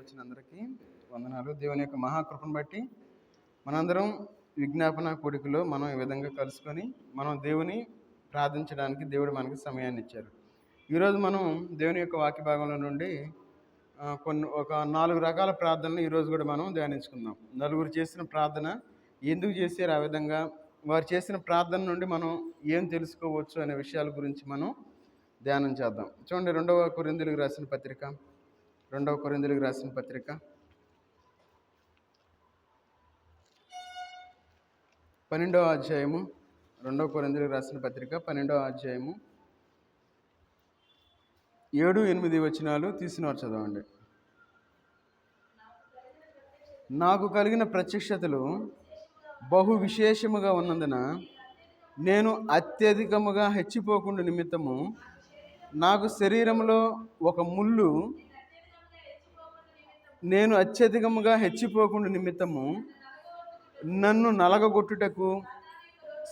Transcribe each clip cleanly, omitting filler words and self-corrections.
వచ్చిన అందరికీ వందనాలు. దేవుని యొక్క మహాకృపను బట్టి మనందరం విజ్ఞాపన కూడికలో మనం ఈ విధంగా కలుసుకొని మనం దేవుని ప్రార్థించడానికి దేవుడు మనకి సమయాన్ని ఇచ్చారు. ఈరోజు మనం దేవుని యొక్క వాక్య భాగంలో నుండి ఒక 4 రకాల ప్రార్థనలు ఈరోజు కూడా మనం ధ్యానించుకుందాం. నలుగురు చేసిన ప్రార్థన ఎందుకు చేశారు, ఆ విధంగా వారు చేసిన ప్రార్థన నుండి మనం ఏం తెలుసుకోవచ్చు అనే విషయాల గురించి మనం ధ్యానం చేద్దాం. చూడండి, 2వ కొరింథీయులకు రాసిన పత్రిక 12వ అధ్యాయము 2వ కొరింథీయులకు రాసిన పత్రిక 12వ అధ్యాయము 7-8 వచనాలు తీసినవారు చదవండి. నాకు కలిగిన ప్రత్యక్షతలు బహు విశేషముగా ఉన్నందున నేను అత్యధికముగా హెచ్చిపోకుండా నిమిత్తము నాకు శరీరంలో ఒక ముళ్ళు నేను అత్యధికముగా హెచ్చిపోకుండా నిమిత్తము నన్ను నలగగొట్టుటకు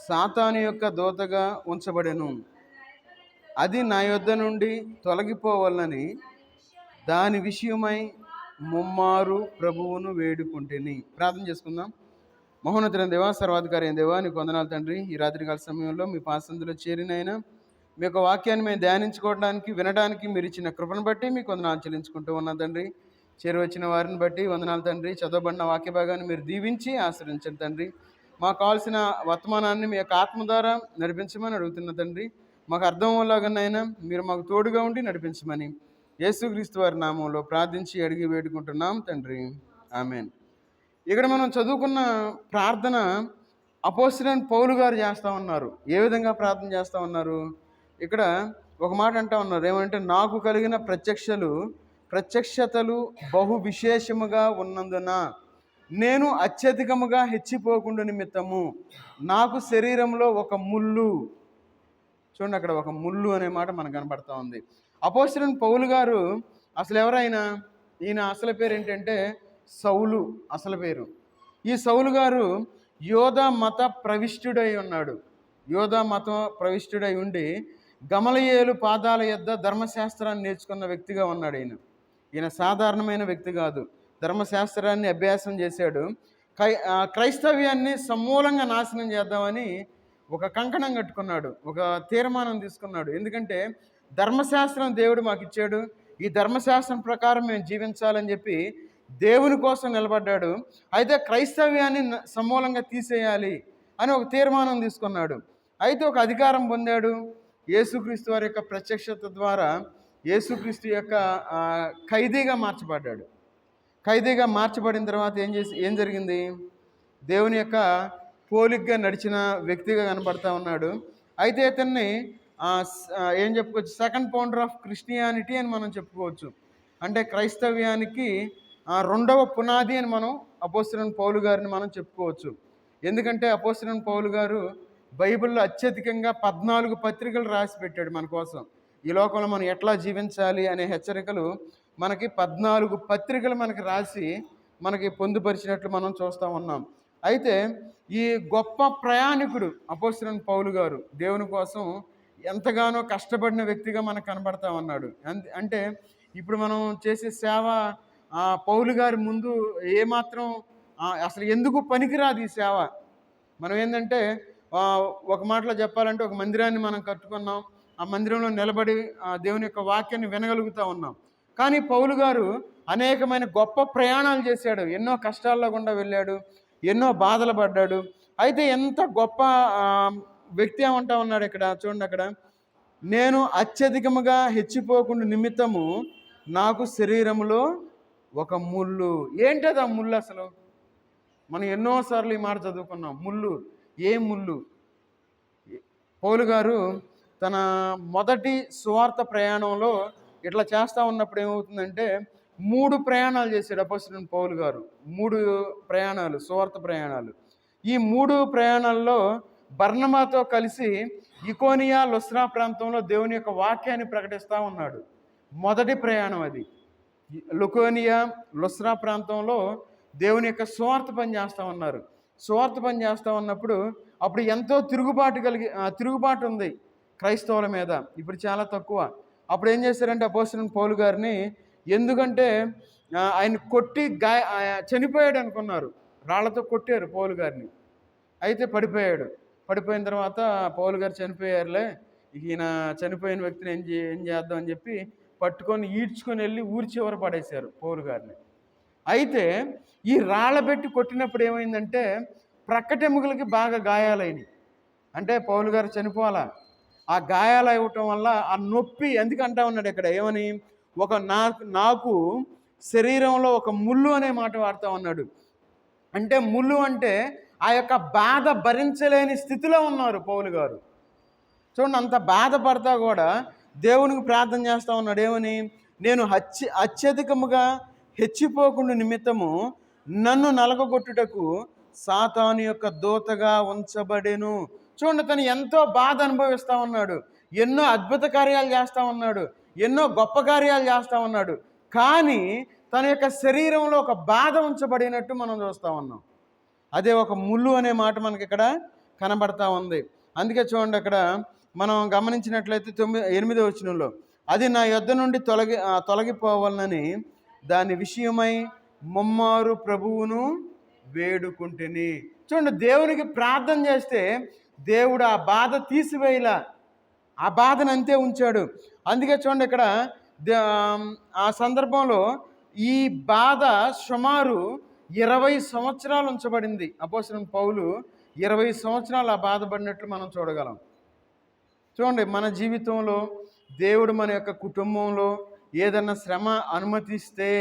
సాతాను యొక్క దూతగా ఉంచబడెను. అది నా యొద్ద నుండి తొలగిపోవాలని దాని విషయమై ముమ్మారు ప్రభువును వేడుకుంటేని. ప్రార్థన చేసుకుందాం. మహోన్నతుడైన దేవా, సర్వాధికారి అయిన దేవా, నీకు వందనాలు తండ్రి. ఈ రాత్రికాల సమయంలో మీ పాసందులో చేరినైనా మీ యొక్క వాక్యాన్ని మేము ధ్యానించుకోవడానికి, వినడానికి మీరు ఇచ్చిన కృపను బట్టి మీకు వందనాలు చెల్లించుకుంటూ ఉన్నా తండ్రి. చేరువచ్చిన వారిని బట్టి వందనాలు తండ్రి. చదవబడిన వాక్య భాగాన్ని మీరు దీవించి ఆశ్రయించండి తండ్రి. మాకు కావాల్సిన వర్తమానాన్ని మీ యొక్క ఆత్మ ద్వారా నడిపించమని అడుగుతున్న తండ్రి. మాకు అర్థంలాగానైనా మీరు మాకు తోడుగా ఉండి నడిపించమని యేసుక్రీస్తు వారి నామంలో ప్రార్థించి అడిగి వేడుకుంటున్నాం తండ్రి, ఆమేన్. ఇక్కడ మనం చదువుకున్న ప్రార్థన అపోస్తలుడైన పౌలు గారు చేస్తూ ఉన్నారు. ఏ విధంగా ప్రార్థన చేస్తూ ఉన్నారు? ఇక్కడ ఒక మాట అంటూ ఉన్నారు. ఏమంటే, నాకు కలిగిన ప్రత్యక్షతలు బహు విశేషముగా ఉన్నందున నేను అత్యధికముగా హెచ్చిపోకుండా నిమిత్తము నాకు శరీరంలో ఒక ముళ్ళు. చూడండి, అక్కడ ఒక ముళ్ళు అనే మాట మనకు కనపడతా ఉంది. అపోస్తలుడైన పౌలు గారు అసలు ఎవరైనా, ఈయన అసలు పేరు ఏంటంటే సౌలు అసలు పేరు. ఈ సౌలు గారు యోధా మత ప్రవిష్టుడై ఉన్నాడు. యోధా మత ప్రవిష్టుడై ఉండి గమలీయేలు పాదాల యొద్ద ధర్మశాస్త్రాన్ని నేర్చుకున్న వ్యక్తిగా ఉన్నాడు. ఈయన సాధారణమైన వ్యక్తి కాదు. ధర్మశాస్త్రాన్ని అభ్యాసం చేశాడు. క్రైస్తవ్యాన్ని సమూలంగా నాశనం చేద్దామని ఒక కంకణం కట్టుకున్నాడు, ఒక తీర్మానం తీసుకున్నాడు. ఎందుకంటే ధర్మశాస్త్రం దేవుడు మాకు ఇచ్చాడు, ఈ ధర్మశాస్త్రం ప్రకారం మేము జీవించాలని చెప్పి దేవుని కోసం నిలబడ్డాడు. అయితే క్రైస్తవ్యాన్ని సమూలంగా తీసేయాలి అని ఒక తీర్మానం తీసుకున్నాడు. అయితే ఒక అధికారం పొందాడు. యేసుక్రీస్తు వారి యొక్క ప్రత్యక్షత ద్వారా యేసుక్రీస్తు యొక్క ఖైదీగా మార్చబడ్డాడు. ఖైదీగా మార్చబడిన తర్వాత ఏం జరిగింది? దేవుని యొక్క పోలికగా నడిచిన వ్యక్తిగా కనబడతా ఉన్నాడు. అయితే ఇతన్ని ఏం చెప్పుకోవచ్చు, సెకండ్ ఫౌండర్ ఆఫ్ క్రిస్టియానిటీ అని మనం చెప్పుకోవచ్చు. అంటే క్రైస్తవ్యానికి 2వ పునాది అని మనం అపోస్తలుడైన పౌలు గారిని మనం చెప్పుకోవచ్చు. ఎందుకంటే అపోస్తలుడైన పౌలు గారు బైబిల్లో అత్యధికంగా 14 పత్రికలు రాసి పెట్టాడు మన కోసం. ఈ లోకంలో మనం ఎట్లా జీవించాలి అనే హెచ్చరికలు మనకి 14 పత్రికలు మనకి రాసి మనకి పొందుపరిచినట్లు మనం చూస్తూ ఉన్నాం. అయితే ఈ గొప్ప ప్రయాణికుడు అపోస్తలుడైన పౌలు గారు దేవుని కోసం ఎంతగానో కష్టపడిన వ్యక్తిగా మనకు కనబడతా ఉన్నాడు. అంటే ఇప్పుడు మనం చేసే సేవ పౌలు గారి ముందు ఏమాత్రం అసలు ఎందుకు పనికిరాదు ఈ సేవ. మనం ఏంటంటే ఒక మాటలో చెప్పాలంటే ఒక మందిరాన్ని మనం కట్టుకున్నాం, ఆ మందిరంలో నిలబడి దేవుని యొక్క వాక్యాన్ని వినగలుగుతూ ఉన్నాం. కానీ పౌలు గారు అనేకమైన గొప్ప ప్రయాణాలు చేశాడు, ఎన్నో కష్టాల్లో గుండా వెళ్ళాడు, ఎన్నో బాధలు పడ్డాడు. అయితే ఎంత గొప్ప వ్యక్తి ఏమంటా ఉన్నాడు ఇక్కడ చూడండి. అక్కడ నేను అత్యధికముగా హెచ్చిపోకుండా నిమిత్తము నాకు శరీరంలో ఒక ముళ్ళు. ఏంటది ఆ ముళ్ళు? అసలు మనం ఎన్నోసార్లు ఈ మాట చదువుకున్నాం. ముళ్ళు, ఏ ముళ్ళు? పౌలు గారు తన మొదటి సువార్త ప్రయాణంలో ఇట్లా చేస్తూ ఉన్నప్పుడు ఏమవుతుందంటే 3 ప్రయాణాలు చేశాడు అపోస్తలుడైన పౌలు గారు. 3 ప్రయాణాలు, సువార్త ప్రయాణాలు. ఈ 3 ప్రయాణాల్లో బర్నబాతో కలిసి ఇకోనియా, లుస్త్రా ప్రాంతంలో దేవుని యొక్క వాక్యాన్ని ప్రకటిస్తూ ఉన్నాడు. మొదటి ప్రయాణం అది. లుకోనియా, లుస్త్రా ప్రాంతంలో దేవుని యొక్క సువార్త పని చేస్తూ ఉన్నారు. సువార్త పని చేస్తూ ఉన్నప్పుడు అప్పుడు ఎంతో తిరుగుబాటు ఉంది క్రైస్తవుల మీద. ఇప్పుడు చాలా తక్కువ. అప్పుడు ఏం చేశారంటే అపోస్తలుడైన పౌలు గారిని, ఎందుకంటే ఆయన కొట్టి చనిపోయాడు అనుకున్నారు. రాళ్లతో కొట్టారు పౌలు గారిని. అయితే పడిపోయాడు. పడిపోయిన తర్వాత పౌలు గారు చనిపోయారులే, ఈయన చనిపోయిన వ్యక్తిని ఏం చేద్దాం అని చెప్పి పట్టుకొని ఈడ్చుకొని వెళ్ళి ఊరి చివర పడేశారు పౌలు గారిని. అయితే ఈ రాళ్ళ పెట్టి కొట్టినప్పుడు ఏమైందంటే ప్రక్కటెముకలకి బాగా గాయాలైనవి. అంటే పౌలు గారు చనిపోవాలా, ఆ గాయాలు అవ్వటం వల్ల ఆ నొప్పి ఎందుకంటా ఉన్నాడు ఇక్కడ ఏమని, నాకు శరీరంలో ఒక ముళ్ళు అనే మాట వాడుతూ ఉన్నాడు. అంటే ముళ్ళు అంటే ఆ యొక్క బాధ భరించలేని స్థితిలో ఉన్నారు పౌలు గారు. చూడండి, అంత బాధపడతా కూడా దేవునికి ప్రార్థన చేస్తూ ఉన్నాడు. ఏమని, నేను అత్యధికముగా హెచ్చిపోకుండా నిమిత్తము నన్ను నలగొట్టుటకు సాతాను యొక్క దూతగా ఉంచబడెను. చూడండి, తను ఎంతో బాధ అనుభవిస్తూ ఉన్నాడు, ఎన్నో అద్భుత కార్యాలు చేస్తూ ఉన్నాడు, ఎన్నో గొప్ప కార్యాలు చేస్తూ ఉన్నాడు. కానీ తన యొక్క శరీరంలో ఒక బాధ ఉంచబడినట్టు మనం చూస్తూ ఉన్నాం. అదే ఒక ముళ్ళు అనే మాట మనకి ఇక్కడ కనబడతా ఉంది. అందుకే చూడండి, అక్కడ మనం గమనించినట్లయితే 8వ వచనంలో, అది నా యొద్ద నుండి తొలగిపోవాలని దాని విషయమై ముమ్మారు ప్రభువును వేడుకుంటుని. చూడండి, దేవునికి ప్రార్థన చేస్తే దేవుడు ఆ బాధ తీసివేయలా, ఆ బాధను అంతే ఉంచాడు. అందుకే చూడండి, ఇక్కడ ఆ సందర్భంలో ఈ బాధ సుమారు 20 సంవత్సరాలు ఉంచబడింది. అపోస్తలుడైన పౌలు 20 సంవత్సరాలు ఆ బాధపడినట్లు మనం చూడగలం. చూడండి, మన జీవితంలో దేవుడు మన యొక్క కుటుంబంలో ఏదన్నా శ్రమ అనుమతిస్తే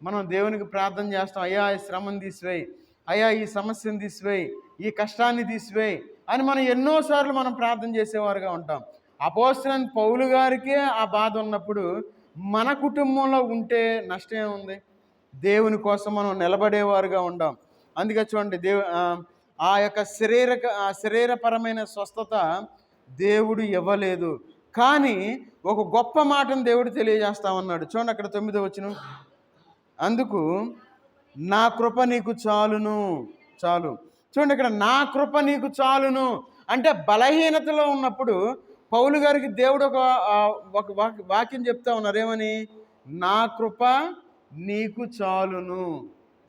మనం దేవునికి ప్రార్థన చేస్తాం. అయ్యా, ఈ శ్రమను తీసివేయి, అయ్యా ఈ సమస్యను తీసివేయి, ఈ కష్టాన్ని తీసివేయి అని మనం ఎన్నోసార్లు మనం ప్రార్థన చేసేవారుగా ఉంటాం. అపోస్తలుడైన పౌలు గారికే ఆ బాధ ఉన్నప్పుడు మన కుటుంబంలో ఉంటే నష్టం ఉంది? దేవుని కోసం మనం నిలబడేవారుగా ఉండాం. అందుకే చూడండి, ఆ యొక్క శరీరపరమైన స్వస్థత దేవుడు ఇవ్వలేదు, కానీ ఒక గొప్ప మాటను దేవుడు తెలియజేస్తా ఉన్నాడు. చూడండి, అక్కడ 9వ వచనం, అందుకు నా కృప నీకు చాలును. చూడండి, ఇక్కడ నా కృప నీకు చాలును అంటే బలహీనతలో ఉన్నప్పుడు పౌలు గారికి దేవుడు ఒక వాక్యం చెప్తా ఉన్నారు. ఏమని, నా కృప నీకు చాలును.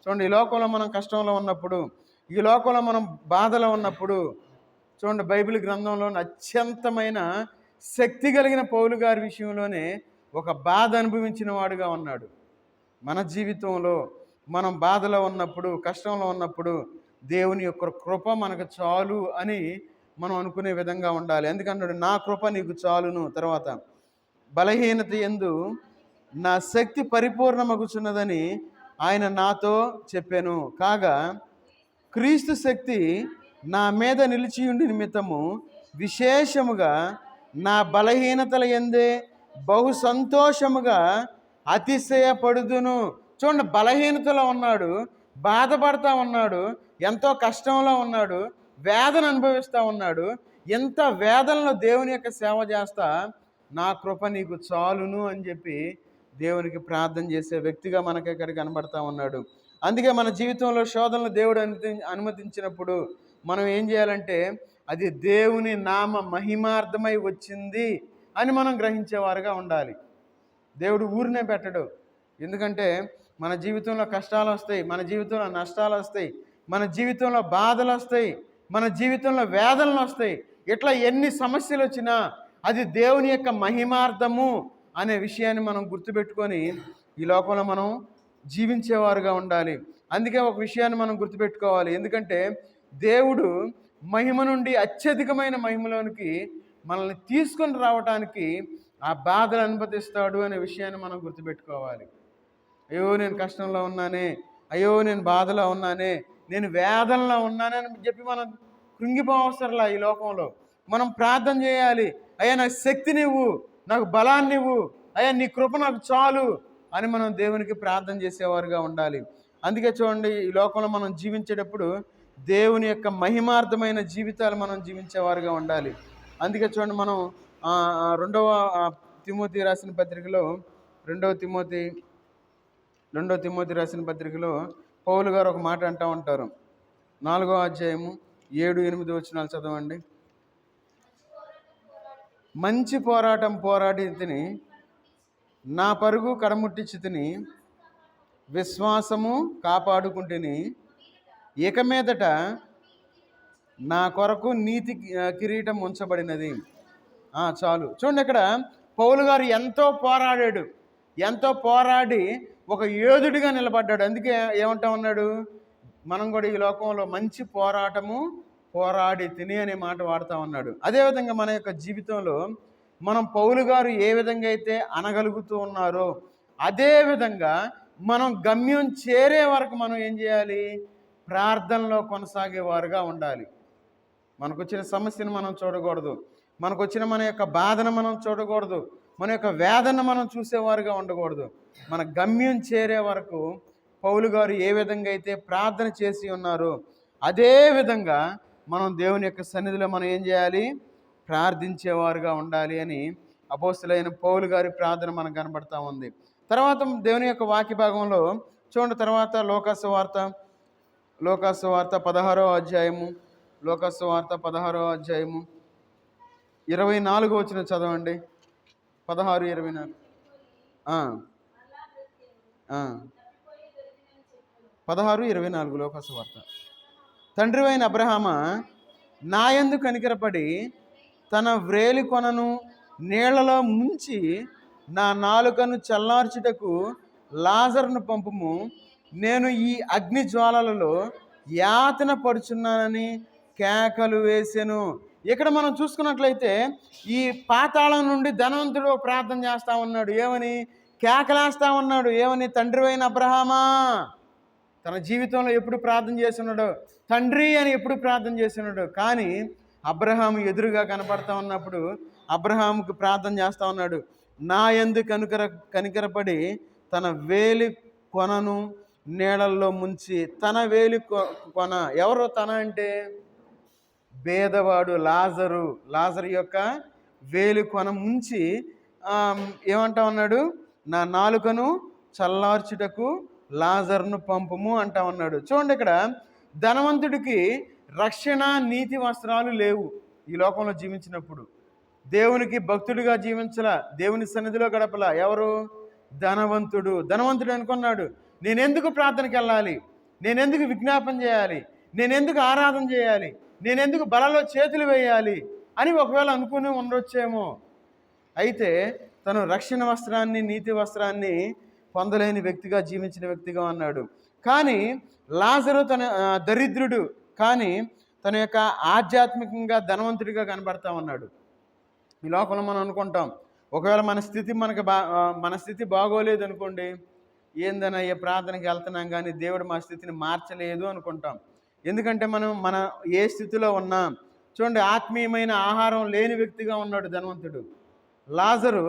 చూడండి, ఈ లోకంలో మనం కష్టంలో ఉన్నప్పుడు, ఈ లోకంలో మనం బాధలో ఉన్నప్పుడు, చూడండి, బైబిల్ గ్రంథంలో అత్యంతమైన శక్తి కలిగిన పౌలు గారి విషయంలోనే ఒక బాధ అనుభవించిన వాడుగా ఉన్నాడు. మన జీవితంలో మనం బాధలో ఉన్నప్పుడు, కష్టంలో ఉన్నప్పుడు దేవుని యొక్క కృప మనకు చాలు అని మనం అనుకునే విధంగా ఉండాలి. ఎందుకంటే నా కృప నీకు చాలును. తర్వాత బలహీనత యందు నా శక్తి పరిపూర్ణమగుచున్నదని ఆయన నాతో చెప్పాను. కాగా క్రీస్తు శక్తి నా మీద నిలిచియుండి నిమిత్తము విశేషముగా నా బలహీనతల యందే బహు సంతోషముగా అతిశయపడుదును. చూడండి, బలహీనతలో ఉన్నాడు, బాధపడతా ఉన్నాడు, ఎంతో కష్టంలో ఉన్నాడు, వేదన అనుభవిస్తూ ఉన్నాడు. ఎంత వేదనలో దేవుని యొక్క సేవ చేస్తా నా కృప నీకు చాలును అని చెప్పి దేవునికి ప్రార్థన చేసే వ్యక్తిగా మనకి ఇక్కడ కనబడతా ఉన్నాడు. అందుకే మన జీవితంలో శోధనలు దేవుడు అనుమతించినప్పుడు మనం ఏం చేయాలంటే అది దేవుని నామ మహిమార్థమై వచ్చింది అని మనం గ్రహించేవారుగా ఉండాలి. దేవుడు ఊరినే పెట్టడు. ఎందుకంటే మన జీవితంలో కష్టాలు వస్తాయి, మన జీవితంలో నష్టాలు వస్తాయి, మన జీవితంలో బాధలు వస్తాయి, మన జీవితంలో వేదనలు వస్తాయి. ఇట్లా ఎన్ని సమస్యలు వచ్చినా అది దేవుని యొక్క మహిమార్థము అనే విషయాన్ని మనం గుర్తుపెట్టుకొని ఈ లోకంలో మనం జీవించేవారుగా ఉండాలి. అందుకే ఒక విషయాన్ని మనం గుర్తుపెట్టుకోవాలి. ఎందుకంటే దేవుడు మహిమ నుండి అత్యధికమైన మహిమలోనికి మనల్ని తీసుకొని రావటానికి ఆ బాధలు అనుమతిస్తాడు అనే విషయాన్ని మనం గుర్తుపెట్టుకోవాలి. అయ్యో నేను కష్టంలో ఉన్నానే, అయ్యో నేను బాధలో ఉన్నానే, నేను వేదనలో ఉన్నానే అని చెప్పి మనం కృంగిపోవసరలా. ఈ లోకంలో మనం ప్రార్థన చేయాలి. అయ్యా నాకు శక్తినివ్వు, నాకు బలాన్నివ్వు, అయ్యా నీ కృప నాకు చాలు అని మనం దేవునికి ప్రార్థన చేసేవారుగా ఉండాలి. అందుకే చూడండి, ఈ లోకంలో మనం జీవించేటప్పుడు దేవుని యొక్క మహిమార్థమైన జీవితాలు మనం జీవించేవారుగా ఉండాలి. అందుకే చూడండి, మనం 2వ తిమోతి రాసిన పత్రికలో 2వ తిమోతి రాసిన పత్రికలో పౌలు గారు ఒక మాట అంటూ ఉంటారు. 4వ అధ్యాయము 7-8 వచనాలు చదవండి. మంచి పోరాటం పోరాడి తిని, నా పరుగు కడముట్టించి తిని, విశ్వాసము కాపాడుకుంటుని, ఇక మీదట నా కొరకు నీతి కిరీటం ఉంచబడినది. చాలు. చూడండి, ఇక్కడ పౌలు గారు ఎంతో పోరాడాడు, ఎంతో పోరాడి ఒక యోధుడిగా నిలబడ్డాడు. అందుకే ఏమంటా ఉన్నాడు, మనం కూడా ఈ లోకంలో మంచి పోరాటము పోరాడి తిని అనే మాట వాడుతూ ఉన్నాడు. అదేవిధంగా మన యొక్క జీవితంలో మనం పౌలు గారు ఏ విధంగా అయితే అనగలుగుతూ ఉన్నారో అదేవిధంగా మనం గమ్యం చేరే వరకు మనం ఏం చేయాలి? ప్రార్థనలో కొనసాగేవారుగా ఉండాలి. మనకు వచ్చిన సమస్యను మనం చూడకూడదు, మనకు వచ్చిన మన యొక్క బాధను మనం చూడకూడదు, మన యొక్క వేదన మనం చూసేవారుగా ఉండకూడదు. మన గమ్యం చేరే వరకు పౌలు గారు ఏ విధంగా అయితే ప్రార్థన చేసి ఉన్నారో అదే విధంగా మనం దేవుని యొక్క సన్నిధిలో మనం ఏం చేయాలి? ప్రార్థించేవారుగా ఉండాలి అని అపోస్తలుడైన పౌలు గారి ప్రార్థన మనకు కనబడతా ఉంది. తర్వాత దేవుని యొక్క వాక్య భాగంలో చూడండి, తర్వాత లోకాసు వార్త 16వ అధ్యాయము, లోకాసు వార్త 16వ అధ్యాయము 24 వచనం చదవండి. 16:24. 16:24 లోకాసు వార్త. తండ్రి అయిన అబ్రహామా, నాయందు కనికరపడి తన వ్రేలి కొనను నీళ్లలో ముంచి నా నాలుకను చల్లార్చుటకు లాజరును పంపుము, నేను ఈ అగ్ని జ్వాలలలో యాతన పడుచున్నానని కేకలు వేసెను. ఇక్కడ మనం చూసుకున్నట్లయితే ఈ పాతాళం నుండి ధనవంతుడు ప్రార్థన చేస్తూ ఉన్నాడు. ఏమని? కేకలేస్తూ ఉన్నాడు. ఏమని? తండ్రి అయిన అబ్రహామా. తన జీవితంలో ఎప్పుడు ప్రార్థన చేస్తున్నాడు? తండ్రి అని ఎప్పుడు ప్రార్థన చేస్తున్నాడు. కానీ అబ్రహాము ఎదురుగా కనపడతా ఉన్నప్పుడు అబ్రహాముకు ప్రార్థన చేస్తూ ఉన్నాడు. నా యందు కనికరపడి తన వేలి కొనను నీళ్ళల్లో ముంచి. తన వేలి కొన ఎవరు? తన అంటే భేదవాడు లాజరు యొక్క వేలి కొన ముంచి ఏమంటా ఉన్నాడు? నా నాలుకను చల్లార్చుటకు లాజరును పంపుము అంటా ఉన్నాడు. చూడండి, ఇక్కడ ధనవంతుడికి రక్షణ నీతి వస్త్రాలు లేవు. ఈ లోకంలో జీవించినప్పుడు దేవునికి భక్తుడిగా జీవించలా, దేవుని సన్నిధిలో గడపలా. ఎవరు? ధనవంతుడు అనుకున్నాడు, నేనెందుకు ప్రార్థనకి వెళ్ళాలి, నేనెందుకు విజ్ఞాపన చేయాలి, నేనెందుకు ఆరాధన చేయాలి, నేనెందుకు బలలో చేతులు వేయాలి అని ఒకవేళ అనుకుని ఉండొచ్చేమో. అయితే తను రక్షణ వస్త్రాన్ని, నీతి వస్త్రాన్ని పొందలేని వ్యక్తిగా జీవించిన వ్యక్తిగా ఉన్నాడు. కానీ లాజరు తన దరిద్రుడు, కానీ తన యొక్క ఆధ్యాత్మికంగా ధనవంతుడిగా కనబడతా ఉన్నాడు. ఈ లోకంలో మనం అనుకుంటాం, ఒకవేళ మన స్థితి బాగోలేదు అనుకోండి, ఏందనయ్య ప్రార్థనకి వెళ్తున్నాం కానీ దేవుడు మా స్థితిని మార్చలేదు అనుకుంటాం. ఎందుకంటే మన ఏ స్థితిలో ఉన్నాం. చూడండి, ఆత్మీయమైన ఆహారం లేని వ్యక్తిగా ఉన్నాడు ధనవంతుడు. లాజరు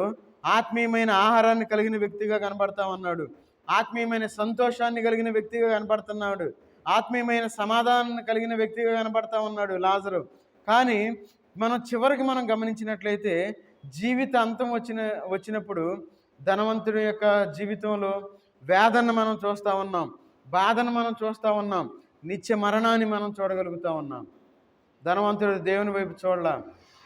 ఆత్మీయమైన ఆహారాన్ని కలిగిన వ్యక్తిగా కనబడతా ఉన్నాడు, ఆత్మీయమైన సంతోషాన్ని కలిగిన వ్యక్తిగా కనబడుతున్నాడు, ఆత్మీయమైన సమాధానాన్ని కలిగిన వ్యక్తిగా కనబడతా ఉన్నాడు లాజరు. కానీ చివరికి మనం గమనించినట్లయితే జీవిత అంతం వచ్చినప్పుడు ధనవంతుడి యొక్క జీవితంలో వేదనను మనం చూస్తూ ఉన్నాం, బాధను మనం చూస్తూ ఉన్నాం, నిత్య మరణాన్ని మనం చూడగలుగుతూ ఉన్నాం. ధనవంతుడు దేవుని వైపు చూడలా,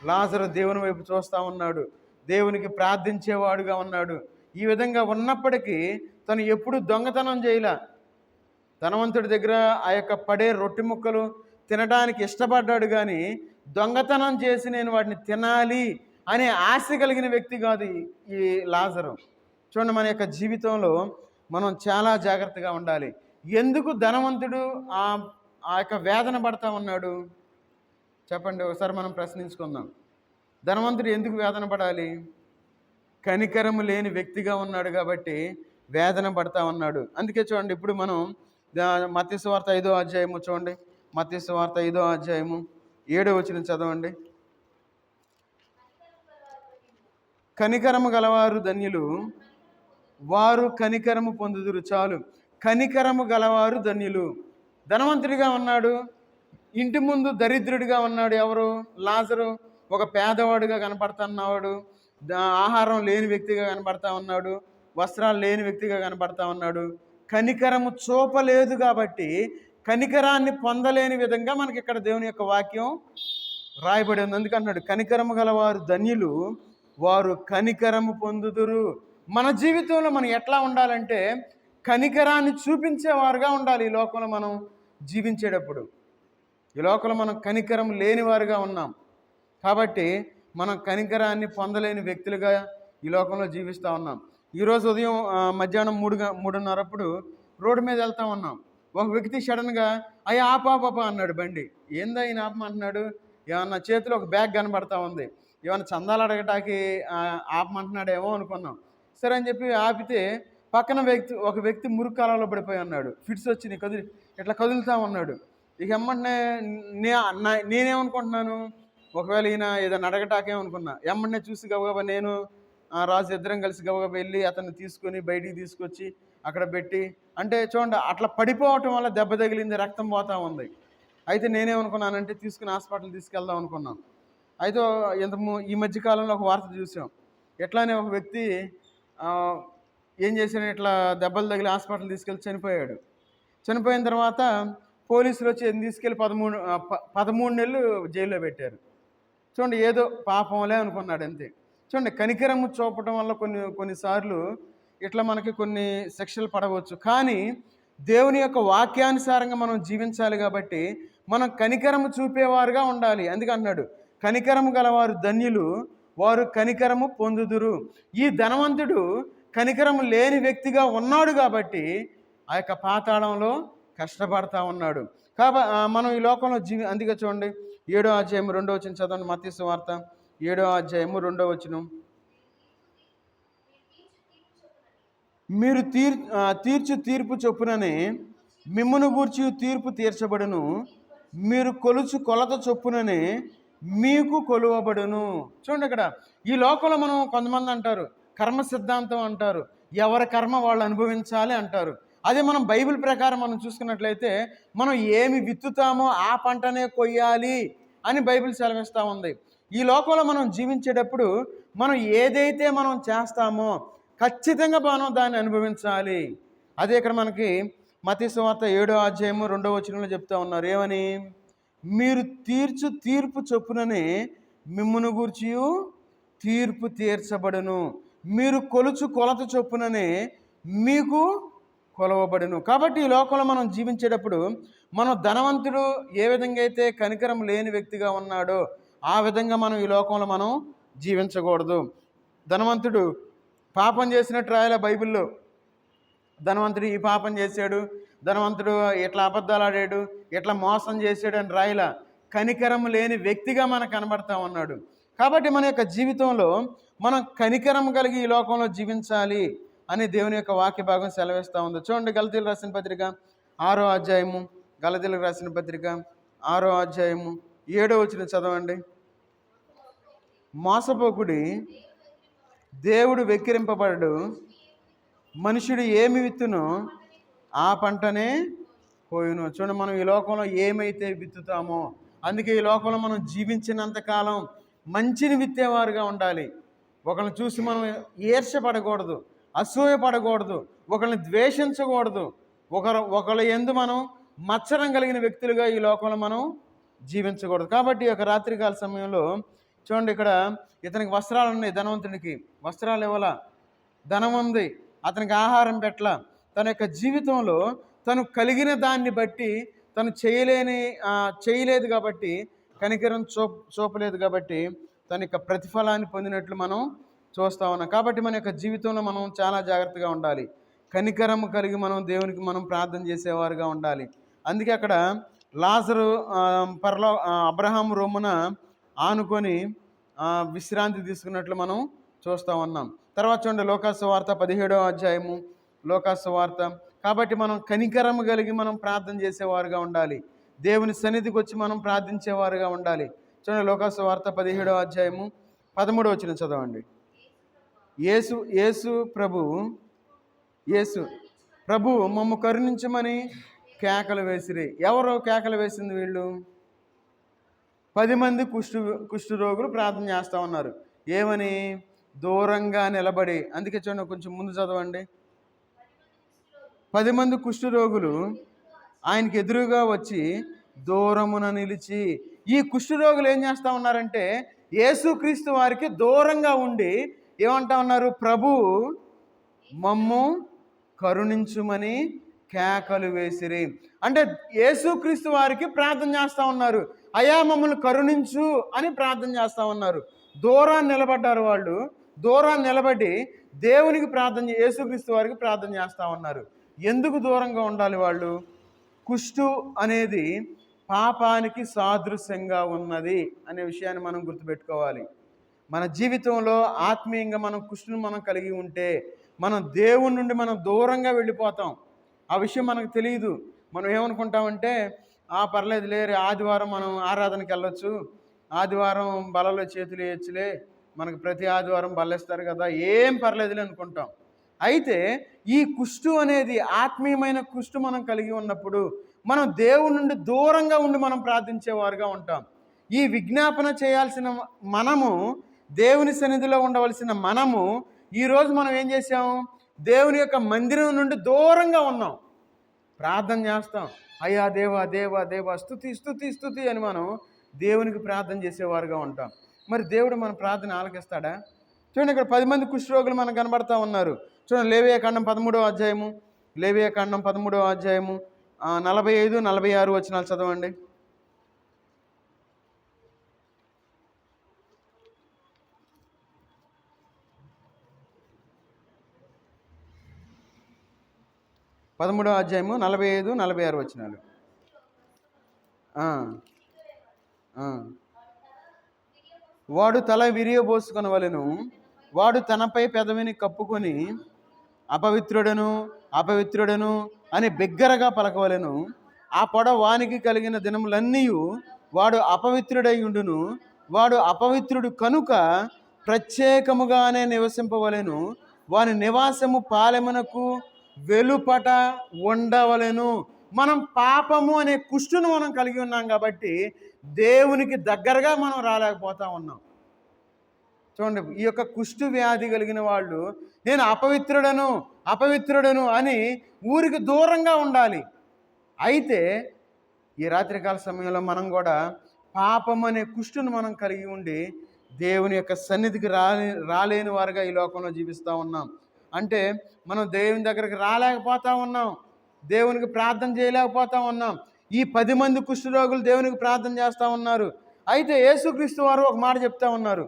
లాజరు దేవుని వైపు చూస్తూ ఉన్నాడు, దేవునికి ప్రార్థించేవాడుగా ఉన్నాడు. ఈ విధంగా ఉన్నప్పటికీ తను ఎప్పుడు దొంగతనం చేయలా. ధనవంతుడి దగ్గర ఆ యొక్క పడే రొట్టె ముక్కలు తినడానికి ఇష్టపడ్డాడు, కానీ దొంగతనం చేసి నేను వాటిని తినాలి అనే ఆశ కలిగిన వ్యక్తి కాదు ఈ లాజరు. చూడండి, మన యొక్క జీవితంలో మనం చాలా జాగ్రత్తగా ఉండాలి. ఎందుకు ధనవంతుడు ఆ యొక్క వేదన పడతా ఉన్నాడు? చెప్పండి, ఒకసారి మనం ప్రశ్నించుకుందాం. ధనవంతుడు ఎందుకు వేదన పడాలి? కనికరము లేని వ్యక్తిగా ఉన్నాడు కాబట్టి వేదన పడతా ఉన్నాడు. అందుకే చూడండి, ఇప్పుడు మనం మత్తయి సువార్త 5వ అధ్యాయము చూడండి, మత్తయి సువార్త 5వ అధ్యాయము 7వ వచనం చదవండి. కనికరము గలవారు ధన్యులు, వారు కనికరము పొందుదురు. చాలు, కనికరము గలవారు ధన్యులు. ధనవంతుడిగా ఉన్నాడు, ఇంటి ముందు దరిద్రుడిగా ఉన్నాడు. ఎవరు? లాజరు. ఒక పేదవాడిగా కనపడుతున్నాడు, ఆహారం లేని వ్యక్తిగా కనపడతా ఉన్నాడు, వస్త్రాలు లేని వ్యక్తిగా కనపడతా ఉన్నాడు. కనికరము చూపలేదు కాబట్టి కనికరాన్ని పొందలేని విధంగా మనకి ఇక్కడ దేవుని యొక్క వాక్యం రాయబడి ఉంది. అందుకన్నాడు, కనికరము గలవారు ధన్యులు, వారు కనికరము పొందుదురు. మన జీవితంలో మనం ఎట్లా ఉండాలంటే కనికరాన్ని చూపించేవారుగా ఉండాలి ఈ లోకంలో మనం జీవించేటప్పుడు. ఈ లోకంలో మనం కనికరం లేనివారుగా ఉన్నాం. కాబట్టి మనం కనికరాన్ని పొందలేని వ్యక్తులుగా ఈ లోకంలో జీవిస్తూ ఉన్నాం. ఈరోజు ఉదయం మధ్యాహ్నం 3:30 రోడ్డు మీద వెళ్తూ ఉన్నాం. ఒక వ్యక్తి సడన్గా అయ్యా ఆపాపా అన్నాడు బండి. ఏందా ఈయన ఆపమంటున్నాడు? ఏమన్నా చేతిలో ఒక బ్యాగ్ కనబడతా ఉంది, ఏమన్నా చందాలు అడగటానికి ఆపమంటున్నాడేమో అనుకున్నాం. సరే అని చెప్పి ఆపితే పక్కన ఒక వ్యక్తి మురుగు కాలంలో పడిపోయి ఉన్నాడు. ఫిట్స్ వచ్చి ఇట్లా కదులుతూ ఉన్నాడు. ఇక ఎమ్మటనే నేనేమనుకుంటున్నాను, ఒకవేళ ఈయన ఏదైనా అడగటాకేమనుకున్నా. ఎమ్మటనే చూసి గబగబా నేను రాజు ఇద్దరం కలిసి గబగబా వెళ్ళి అతన్ని తీసుకొని బయటికి తీసుకొచ్చి అక్కడ పెట్టి, అంటే చూడండి అట్లా పడిపోవటం వల్ల దెబ్బ తగిలింది, రక్తం పోతూ ఉంది. అయితే నేనేమనుకున్నానంటే తీసుకుని హాస్పిటల్ తీసుకెళ్దాం అనుకున్నాను. అయితే ఈ మధ్యకాలంలో ఒక వార్త చూసాం. ఎట్లానే ఒక వ్యక్తి ఏం చేశాను, ఇట్లా దెబ్బలు తగిలి హాస్పిటల్ తీసుకెళ్ళి చనిపోయాడు. చనిపోయిన తర్వాత పోలీసులు వచ్చి తీసుకెళ్ళి 13 నెలలు జైల్లో పెట్టారు. చూడండి, ఏదో పాపంలే అనుకున్నాడు అంతే. చూడండి, కనికరము చూపటం వల్ల కొన్నిసార్లు ఇట్లా మనకి కొన్ని శిక్షలు పడవచ్చు. కానీ దేవుని యొక్క వాక్యానుసారంగా మనం జీవించాలి కాబట్టి మనం కనికరము చూపేవారుగా ఉండాలి. అందుకే అన్నాడు, కనికరము గలవారు ధన్యులు, వారు కనికరము పొందుదురు. ఈ ధనవంతుడు కనికరము లేని వ్యక్తిగా ఉన్నాడు కాబట్టి ఆ యొక్క పాతాళంలో కష్టపడతా ఉన్నాడు. మనం ఈ లోకంలో అందుకే చూడండి 7వ అధ్యాయం 2వ వచనం చదవండి. మత్తయి సువార్త 7వ అధ్యాయం 2వ వచనం. మీరు తీర్చు తీర్పు చొప్పుననే మిమ్మును గూర్చి తీర్పు తీర్చబడును, మీరు కొలుచు కొలత చొప్పుననే మీకు కొలువబడును. చూడండి, ఇక్కడ ఈ లోకంలో మనం కొంతమంది అంటారు కర్మ సిద్ధాంతం అంటారు, ఎవరి కర్మ వాళ్ళు అనుభవించాలి అంటారు. అదే మనం బైబిల్ ప్రకారం మనం చూసుకున్నట్లయితే మనం ఏమి విత్తుతామో ఆ పంటనే కొయ్యాలి అని బైబిల్ సెలవిస్తూ ఉంది. ఈ లోకంలో మనం జీవించేటప్పుడు మనం ఏదైతే మనం చేస్తామో ఖచ్చితంగా మనం దాన్ని అనుభవించాలి. అదే ఇక్కడ మనకి మత్తయి సువార్త 7వ అధ్యాయం 2వ వచనంలో చెప్తా ఉన్నారు. ఏమని? మీరు తీర్చు తీర్పు చొప్పుననే మిమ్మును గూర్చి తీర్పు తీర్చబడును, మీరు కొలుచు కొలత చొప్పుననే మీకు కొలవబడును. కాబట్టి ఈ లోకంలో మనం జీవించేటప్పుడు మనం ధనవంతుడు ఏ విధంగా అయితే కనికరం లేని వ్యక్తిగా ఉన్నాడో ఆ విధంగా మనం ఈ లోకంలో మనం జీవించకూడదు. ధనవంతుడు పాపం చేసినట్టు రాయాల బైబిల్లో. ధనవంతుడు ఈ పాపం చేశాడు, ధనవంతుడు ఇట్లా అబద్ధాలు ఆడాడు, ఇట్లా మోసం చేశాడు అని రాయల. కనికరం లేని వ్యక్తిగా మనకు కనబడతా ఉన్నాడు. కాబట్టి మన యొక్క జీవితంలో మనం కనికరం కలిగి ఈ లోకంలో జీవించాలి అని దేవుని యొక్క వాక్య భాగం సెలవిస్తూ ఉంది. చూడండి, గలతీయులకు రాసిన పత్రిక 6వ అధ్యాయము, గలతీయులకు రాసిన పత్రిక 6వ అధ్యాయము 7వ వచనం చదవండి. మోసపోకుడి, దేవుడు వెక్కిరింపబడడు, మనుషుడు ఏమి విత్తునో ఆ పంటనే కోయును. చూడండి, మనం ఈ లోకంలో ఏమైతే విత్తుతామో, అందుకే ఈ లోకంలో మనం జీవించినంతకాలం మంచిని విత్తేవారుగా ఉండాలి. ఒకరిని చూసి మనం ఈర్ష్యపడకూడదు, అసూయపడకూడదు, ఒకరిని ద్వేషించకూడదు, ఒకరి యందు మనం మత్సరం కలిగిన వ్యక్తులుగా ఈ లోకంలో మనం జీవించకూడదు. కాబట్టి ఈ యొక్క రాత్రికాల సమయంలో చూడండి, ఇక్కడ ఇతనికి వస్త్రాలు ఉన్నాయి, ధనవంతుడికి వస్త్రాలు ఇవ్వాల, ధనం ఉంది, అతనికి ఆహారం పెట్టల. తన యొక్క జీవితంలో తను కలిగిన దాన్ని బట్టి తను చేయలేదు కాబట్టి, కనికరం చూపలేదు కాబట్టి తన యొక్క ప్రతిఫలాన్ని పొందినట్లు మనం చూస్తూ ఉన్నాం. కాబట్టి మన యొక్క జీవితంలో మనం చాలా జాగ్రత్తగా ఉండాలి. కనికరం కలిగి మనం దేవునికి మనం ప్రార్థన చేసేవారుగా ఉండాలి. అందుకే అక్కడ లాజరు అబ్రహాము రొమ్మున ఆనుకొని విశ్రాంతి తీసుకున్నట్లు మనం చూస్తూ ఉన్నాం. తర్వాత చూడండి, లోకాసు వార్త 17వ అధ్యాయము, లోకాసు వార్త. కాబట్టి మనం కనికరం కలిగి మనం ప్రార్థన చేసేవారుగా ఉండాలి. దేవుని సన్నిధికి వచ్చి మనం ప్రార్థించేవారుగా ఉండాలి. చూడండి, లోకాసు వార్త 17వ అధ్యాయము 13వ వచనం చదవండి. యేసు ప్రభు మమ్ము కరుణించమని కేకలు వేసిరి. ఎవరో కేకలు వేసింది? వీళ్ళు 10 మంది కుష్ఠరోగులు ప్రార్థన చేస్తూ ఉన్నారు. ఏమని? దూరంగా నిలబడి. అందుకే చూడండి, కొంచెం ముందు చదవండి. 10 మంది కుష్ఠరోగులు ఆయనకి ఎదురుగా వచ్చి దూరమున నిలిచి. ఈ కుష్ఠరోగులు ఏం చేస్తూ ఉన్నారంటే యేసుక్రీస్తు వారికి దూరంగా ఉండి ఏమంటా ఉన్నారు? ప్రభు మమ్ము కరుణించుమని కేకలు వేసిరి. అంటే యేసుక్రీస్తు వారికి ప్రార్థన చేస్తూ ఉన్నారు. అయ్యా మమ్మల్ని కరుణించు అని ప్రార్థన చేస్తూ ఉన్నారు. దూరాన్ని నిలబడ్డారు వాళ్ళు. దూరాన్ని నిలబడి దేవునికి యేసుక్రీస్తు వారికి ప్రార్థన చేస్తూ ఉన్నారు. ఎందుకు దూరంగా ఉండాలి వాళ్ళు? కుష్టు అనేది పాపానికి సాదృశ్యంగా ఉన్నది అనే విషయాన్ని మనం గుర్తుపెట్టుకోవాలి. మన జీవితంలో ఆత్మీయంగా మనం కుష్టును మనం కలిగి ఉంటే మనం దేవుని నుండి మనం దూరంగా వెళ్ళిపోతాం. ఆ విషయం మనకు తెలియదు. మనం ఏమనుకుంటామంటే పర్లేదు లేరు, ఆదివారం మనం ఆరాధనకి వెళ్ళొచ్చు, ఆదివారం బలలో చేతులు వేయచ్చులే, మనకు ప్రతి ఆదివారం బల్లేస్తారు కదా, ఏం పర్లేదులే అనుకుంటాం. అయితే ఈ కుష్టు అనేది ఆత్మీయమైన కుష్టు మనం కలిగి ఉన్నప్పుడు మనం దేవుని నుండి దూరంగా ఉండి మనం ప్రార్థించేవారుగా ఉంటాం. ఈ విజ్ఞాపన చేయాల్సిన మనము, దేవుని సన్నిధిలో ఉండవలసిన మనము ఈరోజు మనం ఏం చేసాం? దేవుని యొక్క మందిరం నుండి దూరంగా ఉన్నాం. ప్రార్థన చేస్తాం, అయ్యా దేవా దేవా దేవా స్తుతి స్తుతి స్తుతి అని మనం దేవునికి ప్రార్థన చేసేవారుగా ఉంటాం. మరి దేవుడు మన ప్రార్థన ఆలకిస్తాడా? చూడండి, ఇక్కడ 10 మంది కుష్ఠరోగులు మనకు కనబడతా ఉన్నారు. చూడండి, లేవియాకాండం 13వ అధ్యాయము, లేవియాకాండం 13వ అధ్యాయము 45, 46 వచనాలు చదవండి. పదమూడవ అధ్యాయము 45, 46 వచనాలు. వాడు తల విరియబోసుకొనవలెను, వాడు తనపై పెదవిని కప్పుకొని అపవిత్రుడను అపవిత్రుడను అని బిగ్గరగా పలకవలెను. ఆ పొడ వానికి కలిగిన దినములన్నీ వాడు అపవిత్రుడై ఉండును. వాడు అపవిత్రుడు కనుక ప్రత్యేకముగానే నివసింపవలెను. వాని నివాసము పాలెమునకు వెలుపట ఉండవలెను. మనం పాపము అనే కుష్టును మనం కలిగి ఉన్నాం కాబట్టి దేవునికి దగ్గరగా మనం రాలేకపోతా ఉన్నాం. చూడండి, ఈ యొక్క కుష్టు వ్యాధి కలిగిన వాళ్ళు నేను అపవిత్రుడను అపవిత్రుడను అని ఊరికి దూరంగా ఉండాలి. అయితే ఈ రాత్రికాల సమయంలో మనం కూడా పాపం అనే కుష్టును మనం కలిగి ఉండి దేవుని యొక్క సన్నిధికి రాలేని వారుగా ఈ లోకంలో జీవిస్తూ ఉన్నాం. అంటే మనం దేవుని దగ్గరికి రాలేకపోతా ఉన్నాం, దేవునికి ప్రార్థన చేయలేకపోతా ఉన్నాం. ఈ 10 మంది కుష్ఠరోగులు దేవునికి ప్రార్థన చేస్తూ ఉన్నారు. అయితే యేసుక్రీస్తు వారు ఒక మాట చెప్తా ఉన్నారు.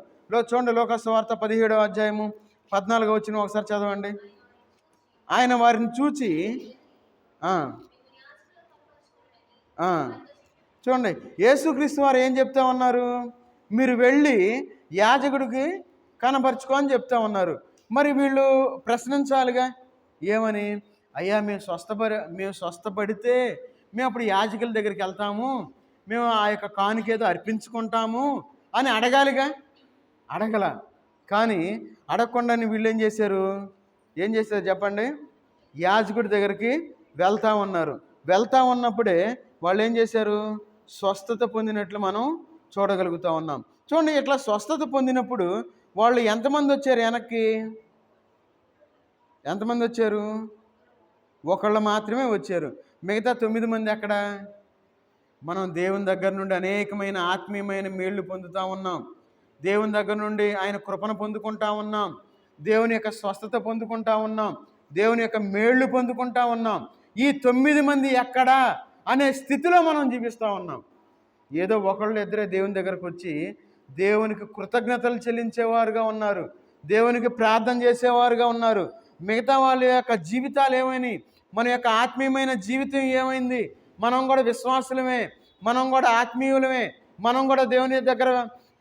చూడండి, లోకాసువార్త 17వ అధ్యాయము 14వ వచనం ఒకసారి చదవండి. ఆయన వారిని చూచి చూడండి, యేసుక్రీస్తు వారు ఏం చెప్తా ఉన్నారు? మీరు వెళ్ళి యాజకుడికి కనపరుచుకో అని చెప్తా ఉన్నారు. మరి వీళ్ళు ప్రశ్నించాలిగా, ఏమని? అయ్యా మేము స్వస్థపడితే మేము అప్పుడు యాజకుల దగ్గరికి వెళ్తాము, మేము ఆ యొక్క కానుకేదో అర్పించుకుంటాము అని అడగాలిగా. అడగల. కానీ అడగకుండా వీళ్ళు ఏం చేశారు చెప్పండి? యాజకుడి దగ్గరికి వెళ్తా ఉన్నారు. వెళ్తా ఉన్నప్పుడే వాళ్ళు ఏం చేశారు? స్వస్థత పొందినట్లు మనం చూడగలుగుతూ ఉన్నాం. చూడండి, ఇట్లా స్వస్థత పొందినప్పుడు వాళ్ళు ఎంతమంది వచ్చారు? వెనక్కి ఎంతమంది వచ్చారు? ఒకళ్ళు మాత్రమే వచ్చారు. మిగతా 9 మంది ఎక్కడ? మనం దేవుని దగ్గర నుండి అనేకమైన ఆత్మీయమైన మేళ్ళు పొందుతూ ఉన్నాం. దేవుని దగ్గర నుండి ఆయన కృపను పొందుకుంటా ఉన్నాం. దేవుని యొక్క స్వస్థత పొందుకుంటా ఉన్నాం. దేవుని యొక్క మేళ్ళు పొందుకుంటా ఉన్నాం. ఈ 9 మంది ఎక్కడా అనే స్థితిలో మనం జీవిస్తూ ఉన్నాం. ఏదో ఒకళ్ళు ఇద్దరే దేవుని దగ్గరకు వచ్చి దేవునికి కృతజ్ఞతలు చెల్లించేవారుగా ఉన్నారు, దేవునికి ప్రార్థన చేసేవారుగా ఉన్నారు. మిగతా వాళ్ళ యొక్క జీవితాలు ఏమైనాయి? మన యొక్క ఆత్మీయమైన జీవితం ఏమైంది? మనం కూడా విశ్వాసులమే, మనం కూడా ఆత్మీయులమే, మనం కూడా దేవుని దగ్గర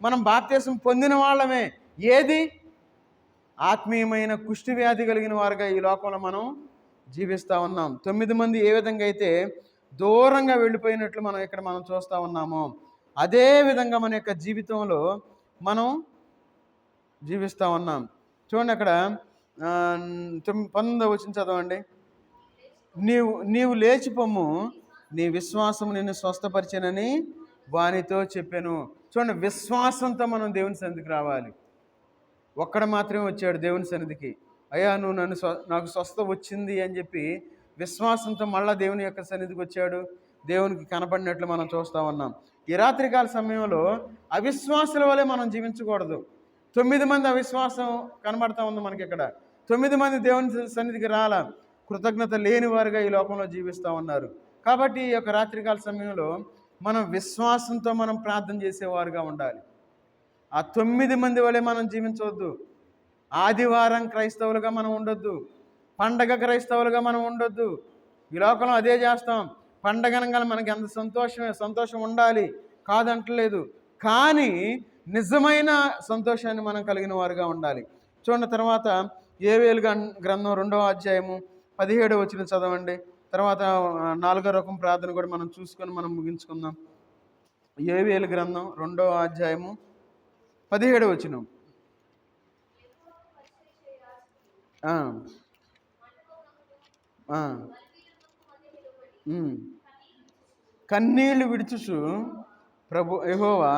మనం బాప్తిసం పొందిన వాళ్ళమే. ఏది? ఆత్మీయమైన కుష్టి వ్యాధి కలిగిన వారుగా ఈ లోకంలో మనం జీవిస్తూ ఉన్నాం. 9 మంది ఏ విధంగా అయితే దూరంగా వెళ్ళిపోయినట్లు మనం చూస్తూ ఉన్నామో అదే విధంగా మన యొక్క జీవితంలో మనం జీవిస్తూ ఉన్నాం. చూడండి, అక్కడ 19వ వచనం చదవండి. నీవు లేచిపోము, నీ విశ్వాసం నిన్ను స్వస్థపరిచనని వానితో చెప్పాను. చూడండి, విశ్వాసంతో మనం దేవుని సన్నిధికి రావాలి. ఒక్కడ మాత్రమే వచ్చాడు దేవుని సన్నిధికి. అయ్యా నువ్వు నాకు స్వస్థత వచ్చింది అని చెప్పి విశ్వాసంతో మళ్ళా దేవుని యొక్క సన్నిధికి వచ్చాడు. దేవునికి కనపడినట్లు మనం చూస్తూ ఉన్నాం. ఈ రాత్రికాల సమయంలో అవిశ్వాసుల వలె మనం జీవించకూడదు. 9 మంది అవిశ్వాసం కనబడతా ఉంది మనకి ఇక్కడ. 9 మంది దేవుని సన్నిధికి రాలా. కృతజ్ఞత లేని వారుగా ఈ లోకంలో జీవిస్తూ ఉన్నారు. కాబట్టి ఈ యొక్క రాత్రికాల సమయంలో మనం విశ్వాసంతో మనం ప్రార్థన చేసేవారుగా ఉండాలి. ఆ 9 మంది వలె మనం జీవించవద్దు. ఆదివారం క్రైస్తవులుగా మనం ఉండొద్దు. పండగ క్రైస్తవులుగా మనం ఉండొద్దు. ఈ లోకంలో అదే చేస్తాం. పండగ అనగానే మనకి ఎంత సంతోషం ఉండాలి, కాదంటలేదు. కానీ నిజమైన సంతోషాన్ని మనం కలిగిన వారుగా ఉండాలి. చూడండి, తర్వాత యోవేలు గ్రంథం 2వ అధ్యాయము 17వ వచనం చదవండి. తర్వాత 4వ రకం ప్రార్థన కూడా మనం చూసుకొని మనం ముగించుకుందాం. యోవేలు గ్రంథం 2వ అధ్యాయము 17వ వచనం. కన్నీళ్లు విడుచుచు ప్రభు యెహోవా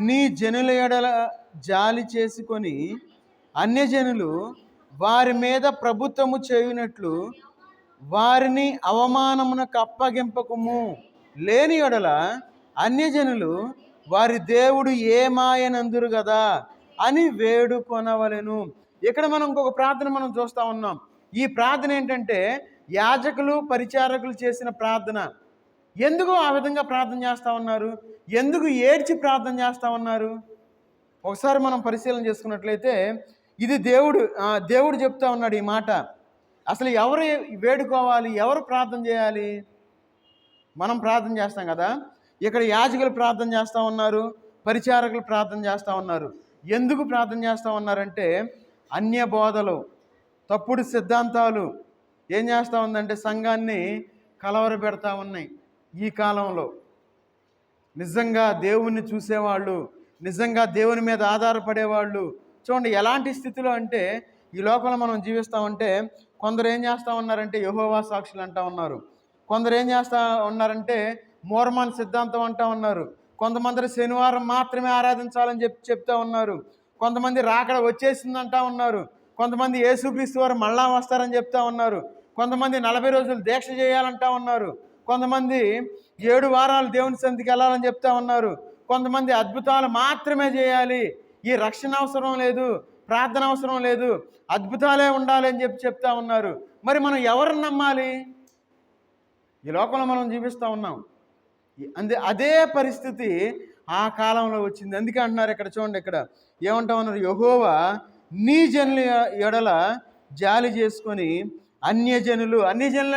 నీ జనుల ఎడల జాలి చేసుకొని అన్యజనులు వారి మీద ప్రభుత్వము చేయునట్లు వారిని అవమానమునకు అప్పగింపకము. లేని ఎడల అన్యజనులు వారి దేవుడు ఏమాయనందురు కదా అని వేడుకొనవలెను. ఇక్కడ మనం ఇంకొక ప్రార్థన మనం చూస్తూ ఉన్నాం. ఈ ప్రార్థన ఏంటంటే యాజకులు పరిచారకులు చేసిన ప్రార్థన. ఎందుకు ఆ విధంగా ప్రార్థన చేస్తూ ఉన్నారు? ఎందుకు ఏడ్చి ప్రార్థన చేస్తూ ఉన్నారు? ఒకసారి మనం పరిశీలన చేసుకున్నట్లయితే ఇది దేవుడు చెప్తా ఉన్నాడు ఈ మాట. అసలు ఎవరు వేడుకోవాలి, ఎవరు ప్రార్థన చేయాలి? మనం ప్రార్థన చేస్తాం కదా. ఇక్కడ యాజకులు ప్రార్థన చేస్తూ ఉన్నారు, పరిచారకులు ప్రార్థన చేస్తూ ఉన్నారు. ఎందుకు ప్రార్థన చేస్తూ ఉన్నారంటే అన్య బోధలు, తప్పుడు సిద్ధాంతాలు ఏం చేస్తూ ఉందంటే సంఘాన్ని కలవరపెడతా ఉన్నాయి. ఈ కాలంలో నిజంగా దేవుణ్ణి చూసేవాళ్ళు, నిజంగా దేవుని మీద ఆధారపడేవాళ్ళు చూడండి ఎలాంటి స్థితిలో అంటే ఈ లోకంలో మనం జీవిస్తామంటే కొందరు ఏం చేస్తూ ఉన్నారంటే యెహోవా సాక్షులు అంటూ ఉన్నారు. కొందరు ఏం చేస్తూ ఉన్నారంటే మోర్మాన్ సిద్ధాంతం అంటూ ఉన్నారు. కొంతమంది శనివారం మాత్రమే ఆరాధించాలని చెప్తా ఉన్నారు. కొంతమంది రాకడ వచ్చేసిందంటా ఉన్నారు. కొంతమంది యేసుక్రీస్తు వారు మళ్ళా వస్తారని చెప్తా ఉన్నారు. కొంతమంది 40 రోజులు దీక్ష చేయాలంటా ఉన్నారు. కొంతమంది 7 వారాలు దేవుని సన్నిధికి వెళ్ళాలని చెప్తా ఉన్నారు. కొంతమంది అద్భుతాలు మాత్రమే చేయాలి, ఈ రక్షణ అవసరం లేదు, ప్రార్థన అవసరం లేదు, అద్భుతాలే ఉండాలి అని చెప్తా ఉన్నారు. మరి మనం ఎవరిని నమ్మాలి? ఈ లోకంలో మనం జీవిస్తూ ఉన్నాం. అదే పరిస్థితి ఆ కాలంలో వచ్చింది. అందుకే అంటున్నారు ఇక్కడ చూడండి, ఇక్కడ ఏమంటా ఉన్నారు? యెహోవా నీ జనుల ఎడల జాలి చేసుకొని అన్యజనులు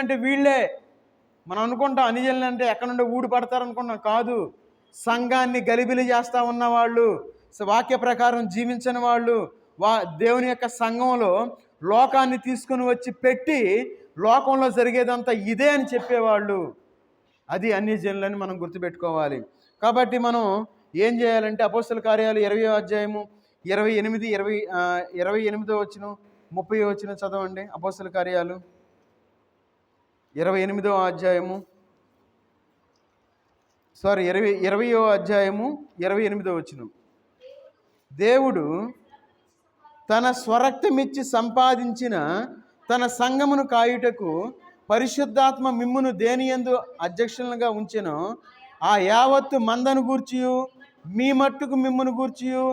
అంటే వీళ్ళే. మనం అనుకుంటాం అన్యజనులు అంటే ఎక్కడ నుండి ఊడి పడతారు అనుకుంటాం. కాదు, సంఘాన్ని గలిబిలి చేస్తూ ఉన్నవాళ్ళు, వాక్య ప్రకారం జీవించని వాళ్ళు, దేవుని యొక్క సంఘంలో లోకాన్ని తీసుకుని వచ్చి పెట్టి లోకంలో జరిగేదంతా ఇదే అని చెప్పేవాళ్ళు. అది అన్యజనులని మనం గుర్తుపెట్టుకోవాలి. కాబట్టి మనం ఏం చేయాలంటే అపోస్తల కార్యాలు 20వ అధ్యాయము 28వ వచనం 30వ వచనం చదవండి. అపోస్తల కార్యాలు 28వ అధ్యాయము 20వ అధ్యాయము 28వ వచనం. దేవుడు తన స్వరక్తమిచ్చి సంపాదించిన తన సంఘమును కాయుటకు పరిశుద్ధాత్మ మిమ్మును దేనియందు అధ్యక్షులుగా ఉంచెనో ఆ యావత్తు మందను గూర్చియు మీ మట్టుకు మిమ్మును గూర్చియు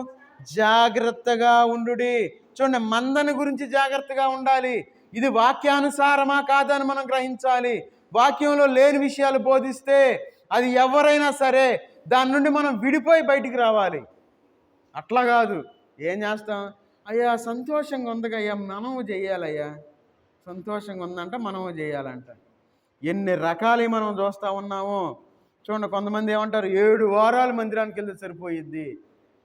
జాగ్రత్తగా ఉండుడి. చూడండి, మందని గురించి జాగ్రత్తగా ఉండాలి. ఇది వాక్యానుసారమా కాదని మనం గ్రహించాలి. వాక్యంలో లేని విషయాలు బోధిస్తే అది ఎవరైనా సరే దాని నుండి మనం విడిపోయి బయటికి రావాలి. అట్లా కాదు. ఏం చేస్తాం? అయ్యా సంతోషంగా ఉందిగా, అయ్యా మనము చేయాలయ్యా, సంతోషంగా ఉందంట మనము చేయాలంట. ఎన్ని రకాలు మనం చూస్తూ ఉన్నామో చూడండి. కొంతమంది ఏమంటారు 7 వారాలు మందిరానికి వెళ్తే సరిపోయిద్ది,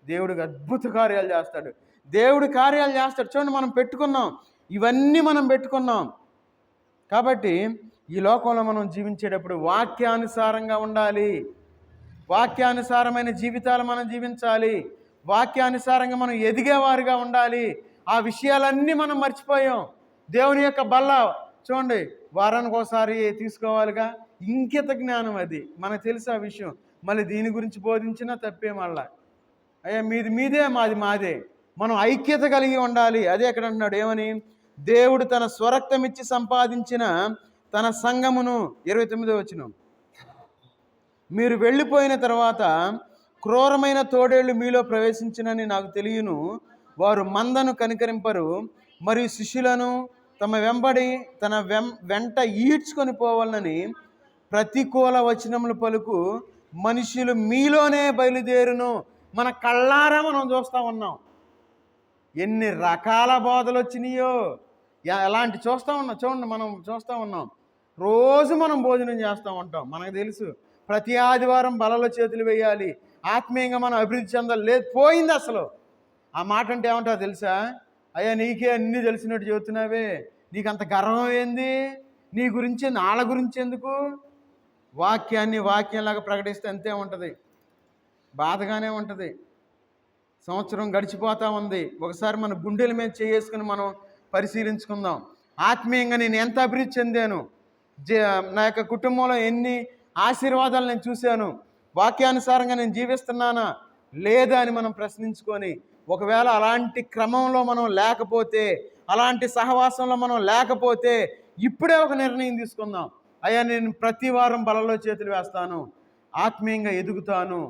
దేవుడికి అద్భుత కార్యాలు చేస్తాడు, దేవుడి కార్యాలు చేస్తాడు. చూడండి, మనం పెట్టుకున్నాం, ఇవన్నీ మనం పెట్టుకున్నాం. కాబట్టి ఈ లోకంలో మనం జీవించేటప్పుడు వాక్యానుసారంగా ఉండాలి. వాక్యానుసారమైన జీవితాలు మనం జీవించాలి. వాక్యానుసారంగా మనం ఎదిగేవారుగా ఉండాలి. ఆ విషయాలన్నీ మనం మర్చిపోయాం. దేవుని యొక్క బల్ల చూడండి, వారానికి ఒకసారి తీసుకోవాలిగా. ఇంకిత జ్ఞానం అది మనకు తెలుసు ఆ విషయం. మళ్ళీ దీని గురించి బోధించినా తప్పే. మళ్ళా అయ్యా మీది మీదే, మాది మాదే. మనం ఐక్యత కలిగి ఉండాలి. అదే ఎక్కడ అంటున్నాడు, ఏమని? దేవుడు తన స్వరక్తమిచ్చి సంపాదించిన తన సంఘమును 29వ వచనం. మీరు వెళ్ళిపోయిన తర్వాత క్రూరమైన తోడేళ్లు మీలో ప్రవేశించినని నాకు తెలియను. వారు మందను కనికరింపరు, మరియు శిష్యులను తమ వెంబడి తన వెంట ఈడ్చుకొని పోవాలని ప్రతికూల వచనములు పలుకు మనుషులు మీలోనే బయలుదేరును. మన కళ్ళారా మనం చూస్తూ ఉన్నాం. ఎన్ని రకాల బోధలు వచ్చినాయో ఎలాంటి చూస్తూ ఉన్నాం. చూడండి, మనం చూస్తూ ఉన్నాం. రోజు మనం భోజనం చేస్తూ ఉంటాం. మనకు తెలుసు ప్రతి ఆదివారం బలలో చేతులు వేయాలి, ఆత్మీయంగా మనం అభివృద్ధి చెందాలి. లేదు, పోయింది అసలు. ఆ మాట అంటే ఏమంటావు తెలుసా? అయ్యా నీకే అన్నీ తెలిసినట్టు చెబుతున్నావే, నీకు అంత గర్వం ఏంది? నీ గురించి వాళ్ళ గురించి ఎందుకు? వాక్యాన్ని వాక్యంలాగా ప్రకటిస్తే అంతే ఉంటుంది, బాధగానే ఉంటుంది. సంవత్సరం గడిచిపోతూ ఉంది. ఒకసారి మన గుండెల మీద చేసుకుని మనం పరిశీలించుకుందాం. ఆత్మీయంగా నేను ఎంత అభివృద్ధి చెందాను, నా యొక్క కుటుంబంలో ఎన్ని ఆశీర్వాదాలు నేను చూశాను, వాక్యానుసారంగా నేను జీవిస్తున్నానా లేదా అని మనం ప్రశ్నించుకొని, ఒకవేళ అలాంటి క్రమంలో మనం లేకపోతే, అలాంటి సహవాసంలో మనం లేకపోతే ఇప్పుడే ఒక నిర్ణయం తీసుకుందాం. అయ్యా నేను ప్రతి వారం బలలో చేతులు వేస్తాను, ఆత్మీయంగా ఎదుగుతాను,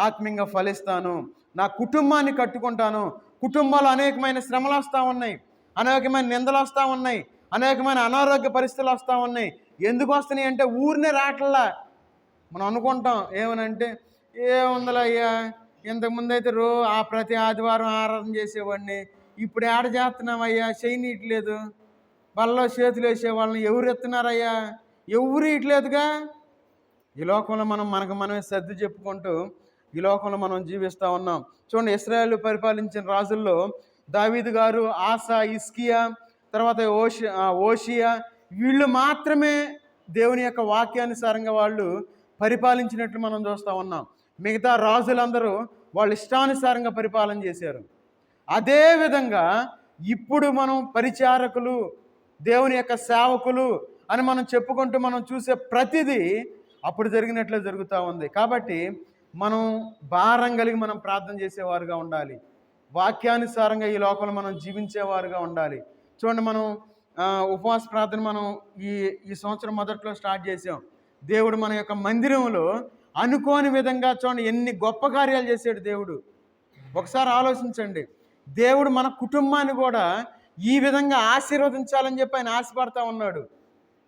ఆత్మీయంగా ఫలిస్తాను, నా కుటుంబాన్ని కట్టుకుంటాను. కుటుంబాలు అనేకమైన శ్రమలు వస్తూ ఉన్నాయి, అనేకమైన నిందలు వస్తూ ఉన్నాయి, అనేకమైన అనారోగ్య పరిస్థితులు వస్తూ ఉన్నాయి. ఎందుకు వస్తున్నాయి అంటే ఊరినే రావట్లా. మనం అనుకుంటాం ఏమనంటే, ఏముందలే అయ్యా, ఇంతకుముందు అయితే ప్రతి ఆదివారం ఆరాధన చేసేవాడిని, ఇప్పుడు ఏడ చేస్తున్నామయ్యా, చేయనీయట్లేదు. బలలో చేతులు వేసేవాళ్ళని ఎవరు ఎత్తున్నారయ్యా, ఎవరు ఇట్లేదుగా. ఈ లోకంలో మనకు మనమే సర్ది చెప్పుకుంటూ ఈ లోకంలో మనం జీవిస్తూ ఉన్నాం. చూడండి, ఇశ్రాయేలు పరిపాలించిన రాజుల్లో దావీదు గారు, ఆసా, హిజ్కియా, తర్వాత ఓషియా, వీళ్ళు మాత్రమే దేవుని యొక్క వాక్యానుసారంగా వాళ్ళు పరిపాలించినట్లు మనం చూస్తూ ఉన్నాం. మిగతా రాజులందరూ వాళ్ళు ఇష్టానుసారంగా పరిపాలన చేశారు. అదేవిధంగా ఇప్పుడు మనం పరిచారకులు, దేవుని యొక్క సేవకులు అని మనం చెప్పుకుంటూ మనం చూసే ప్రతిదీ అప్పుడు జరిగినట్లే జరుగుతూ ఉంది. కాబట్టి మనం భారం కలిగి మనం ప్రార్థన చేసేవారుగా ఉండాలి, వాక్యానుసారంగా ఈ లోకంలో మనం జీవించేవారుగా ఉండాలి. చూడండి, మనం ఉపవాస ప్రార్థన మనం ఈ సంవత్సరం మొదట్లో స్టార్ట్ చేసాం. దేవుడు మన యొక్క మందిరంలో అనుకోని విధంగా చూడండి ఎన్ని గొప్ప కార్యాలు చేశాడు దేవుడు. ఒకసారి ఆలోచించండి, దేవుడు మన కుటుంబాన్ని కూడా ఈ విధంగా ఆశీర్వదించాలని చెప్పి ఆయన ఆశపడతా ఉన్నాడు.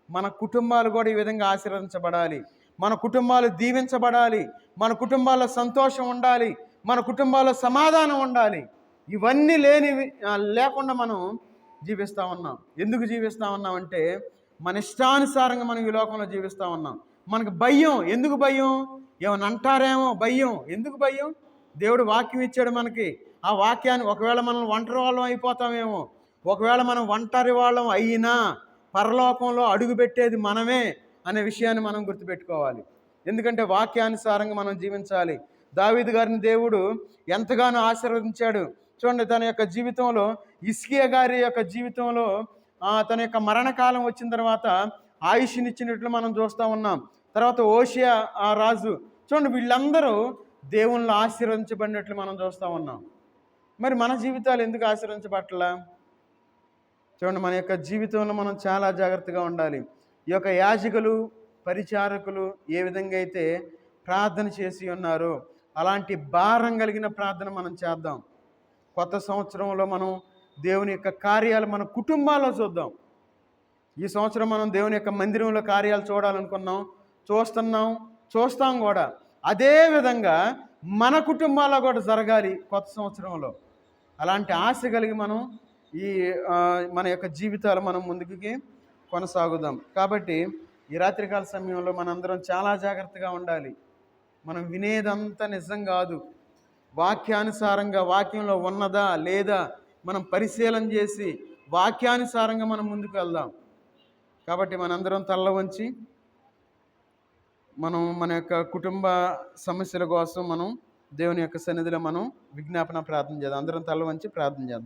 మన కుటుంబాలు కూడా ఈ విధంగా ఆశీర్వదించబడాలి, మన కుటుంబాలు దీవించబడాలి, మన కుటుంబాల్లో సంతోషం ఉండాలి, మన కుటుంబాల్లో సమాధానం ఉండాలి. ఇవన్నీ లేకుండా మనం జీవిస్తూ ఉన్నాం. ఎందుకు జీవిస్తూ ఉన్నాం అంటే మన ఇష్టానుసారంగా మనం ఈ లోకంలో జీవిస్తూ ఉన్నాం. మనకు భయం. ఎందుకు భయం? ఏమని అంటారేమో భయం. ఎందుకు భయం? దేవుడు వాక్యం ఇచ్చాడు మనకి. ఆ వాక్యాన్ని ఒకవేళ మనం ఒంటరి వాళ్ళం అయిపోతామేమో, ఒకవేళ మనం ఒంటరి వాళ్ళం అయినా పరలోకంలో అడుగుపెట్టేది మనమే అనే విషయాన్ని మనం గుర్తుపెట్టుకోవాలి. ఎందుకంటే వాక్యానుసారంగా మనం జీవించాలి. దావీదు గారిని దేవుడు ఎంతగానో ఆశీర్వదించాడు. చూడండి, తన యొక్క జీవితంలో, హిజ్కియా గారి యొక్క జీవితంలో తన యొక్క మరణకాలం వచ్చిన తర్వాత ఆయుష్నిచ్చినట్లు మనం చూస్తూ ఉన్నాం. తర్వాత ఓషియా రాజు, చూడండి వీళ్ళందరూ దేవుళ్ళు ఆశీర్వదించబడినట్లు మనం చూస్తూ ఉన్నాం. మరి మన జీవితాలు ఎందుకు ఆశీర్వదించబట్టలా? చూడండి, మన యొక్క జీవితంలో మనం చాలా జాగ్రత్తగా ఉండాలి. ఈ యొక్క యాజకులు, పరిచారకులు ఏ విధంగా అయితే ప్రార్థన చేసి ఉన్నారో అలాంటి భారం కలిగిన ప్రార్థన మనం చేద్దాం. కొత్త సంవత్సరంలో మనం దేవుని యొక్క కార్యాలు మన కుటుంబాల్లో చూద్దాం. ఈ సంవత్సరం మనం దేవుని యొక్క మందిరంలో కార్యాలు చూడాలనుకున్నాం, చూస్తాం కూడా. అదేవిధంగా మన కుటుంబాల్లో కూడా జరగాలి కొత్త సంవత్సరంలో. అలాంటి ఆశ కలిగి మనం మన యొక్క జీవితాలు మనం ముందుకి కొనసాగుదాం. కాబట్టి ఈ రాత్రికాల సమయంలో మనందరం చాలా జాగ్రత్తగా ఉండాలి. మనం వినేదంతా నిజం కాదు, వాక్యానుసారంగా వాక్యంలో ఉన్నదా లేదా మనం పరిశీలన చేసి వాక్యానుసారంగా మనం ముందుకు వెళ్దాం. కాబట్టి మనందరం తల్ల వంచి మనం మన యొక్క కుటుంబ సమస్యల కోసం మనం దేవుని యొక్క సన్నిధిలో మనం విజ్ఞాపన ప్రార్థన చేద్దాం. అందరం తల్ల వంచి ప్రార్థన చేద్దాం.